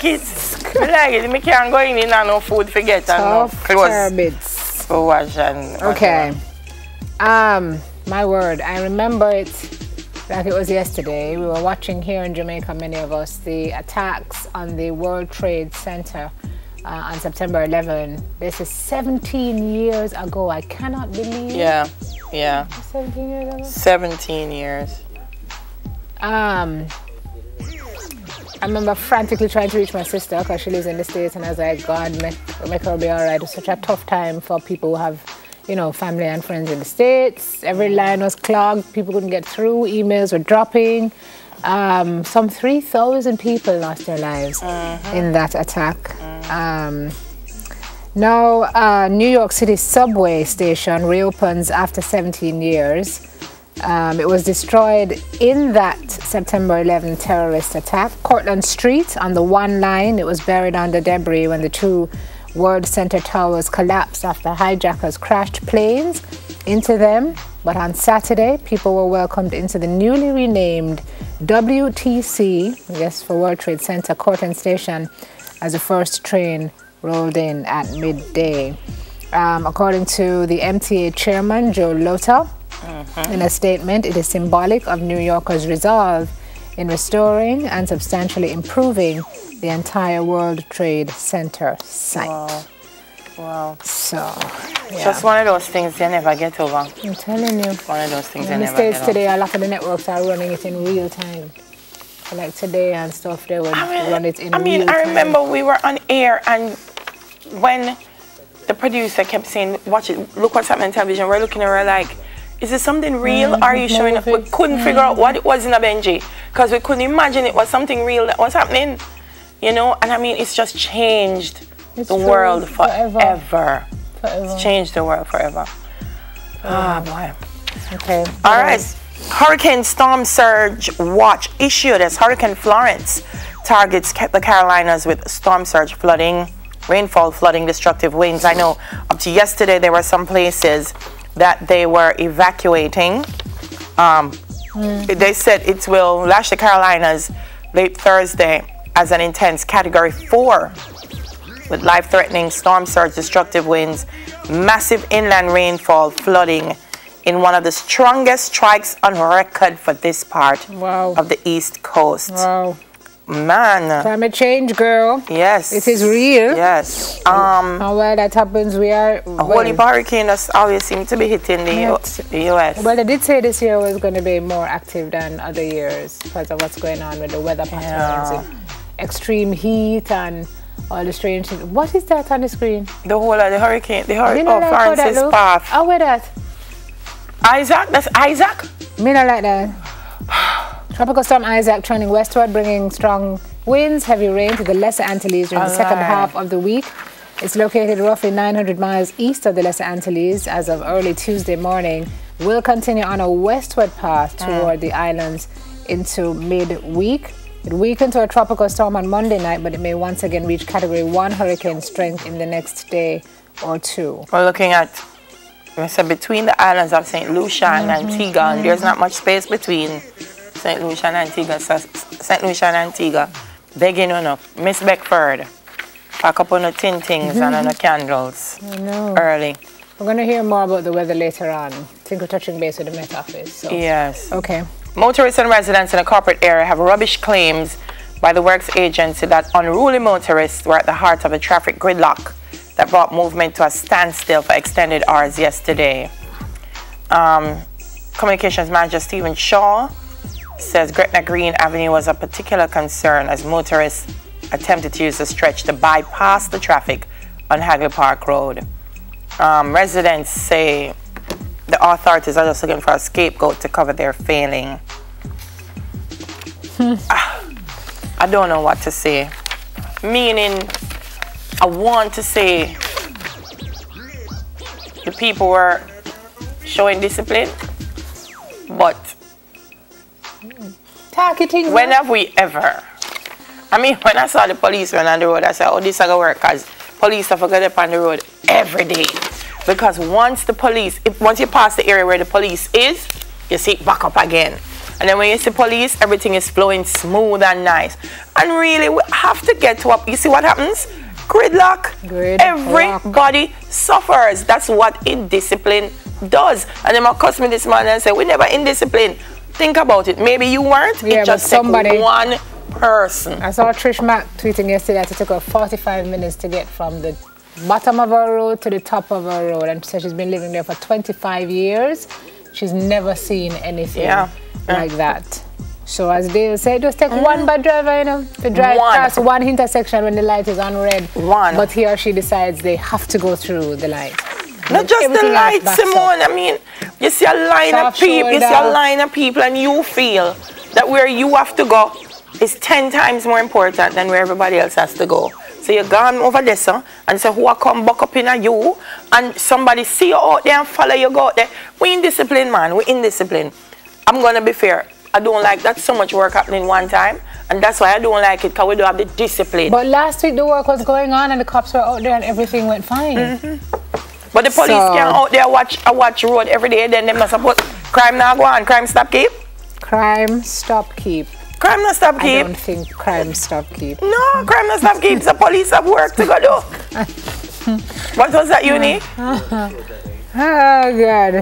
it. I like it. I can't go in and no food to get and no clothes. For wash and okay. My word, I remember it like it was yesterday. We were watching here in Jamaica, many of us, the attacks on the World Trade Center on September 11. This is 17 years ago. I cannot believe. Yeah, yeah. 17 years ago? 17 years. I remember frantically trying to reach my sister because she lives in the States, and I was like, God, make her be all right. It was such a tough time for people who have, you know, family and friends in the States. Every line was clogged. People couldn't get through. Emails were dropping. Some 3,000 people lost their lives in that attack. Now, New York City subway station reopens after 17 years. It was destroyed in that September 11 terrorist attack. Cortlandt Street on the One Line, it was buried under debris when the two World Center towers collapsed after hijackers crashed planes into them. But on Saturday, people were welcomed into the newly renamed WTC, I guess for World Trade Center, Cortlandt Station, as the first train rolled in at midday. According to the MTA chairman, Joe Lota, in a statement, it is symbolic of New Yorkers' resolve in restoring and substantially improving the entire World Trade Center site. Wow. Wow. So, yeah. Just one of those things you never get over. I'm telling you. One of those things in you the never States get over. today, a lot of the networks are running it in real time. Like today and stuff, they would run it in real time. I remember we were on air, and when the producer kept saying, watch it, look what's happening on television, we're looking at her like, is this something real? Are you showing up? We couldn't figure out what it was in a Benji, because we couldn't imagine it was something real that was happening, you know. And I mean, it's just changed the world forever. It's changed the world forever. Oh boy. Okay. All right. Hurricane storm surge watch issued as Hurricane Florence targets the Carolinas with storm surge flooding, rainfall, flooding, destructive winds. I know up to yesterday there were some places that they were evacuating. They said it will lash the Carolinas late Thursday as an intense Category 4 with life-threatening storm surge, destructive winds, massive inland rainfall, flooding in one of the strongest strikes on record for this part of the East Coast. Wow. Man. Climate change, girl. Yes. It is real. Yes. And while that happens, we are... A whole heap of hurricanes always seem to be hitting the U.S. Well, they did say this year was going to be more active than other years because of what's going on with the weather patterns and extreme heat and all the strange things. What is that on the screen? The whole of the hurricane, Florence's path. How was that? Isaac? That's Isaac? Me not like that. Tropical storm Isaac trending westward, bringing strong winds, heavy rain to the Lesser Antilles during the second half of the week. It's located roughly 900 miles east of the Lesser Antilles as of early Tuesday morning. Will continue on a westward path toward the islands into mid-week. It weakened to a tropical storm on Monday night, but it may once again reach Category 1 hurricane strength in the next day or two. We're looking at, I said, between the islands of St. Lucia and Antigua, and there's not much space between St. Lucia and Antigua. So St. Lucia and Antigua, begging on up. Miss Beckford, pack up on the tin things and on the candles. I know. Early. We're going to hear more about the weather later on. I think we're touching base with the Met Office. So. Yes. Okay. Motorists and residents in the corporate area have rubbish claims by the works agency that unruly motorists were at the heart of a traffic gridlock that brought movement to a standstill for extended hours yesterday. Communications manager Stephen Shaw says Gretna Green Avenue was a particular concern as motorists attempted to use the stretch to bypass the traffic on Hagley Park Road. Residents say the authorities are just looking for a scapegoat to cover their failing. I don't know what to say. Meaning, I want to say the people were showing discipline, but when have we ever? I mean, when I saw the policemen on the road, I said, oh, this is going to work because police have got up on the road every day. Because once you pass the area where the police is, you see it back up again. And then when you see police, everything is flowing smooth and nice. And really, we have to get to up. You see what happens? Gridlock. Everybody suffers. That's what indiscipline does. And then I cuss me this morning and say, we never indiscipline. Think about it. Maybe you weren't. Yeah, it just took one person. I saw Trish Mack tweeting yesterday that it took her 45 minutes to get from the bottom of her road to the top of her road. And she said she's been living there for 25 years. She's never seen anything like that. So as Dale said, just take one bad driver, you know, to drive past one intersection when the light is on red. But he or she decides they have to go through the light. Not just the light, Simone. I mean, you see a line of people, and you feel that where you have to go is 10 times more important than where everybody else has to go. So you're gone over there, sir, and say, who I come back up in a you, and somebody see you out there and follow you go out there. We indiscipline, man. We indiscipline. I'm going to be fair. I don't like that so much work happening one time, and that's why I don't like it, because we don't have the discipline. But last week the work was going on and the cops were out there and everything went fine. But the police can out there watch road every day, then they must support crime now go on, crime stop keep? Crime stop keep. Crime not stop keep? I don't think crime stop keep. No, crime not stop keep. The police have work to go do. What was that, Uni? Oh, God.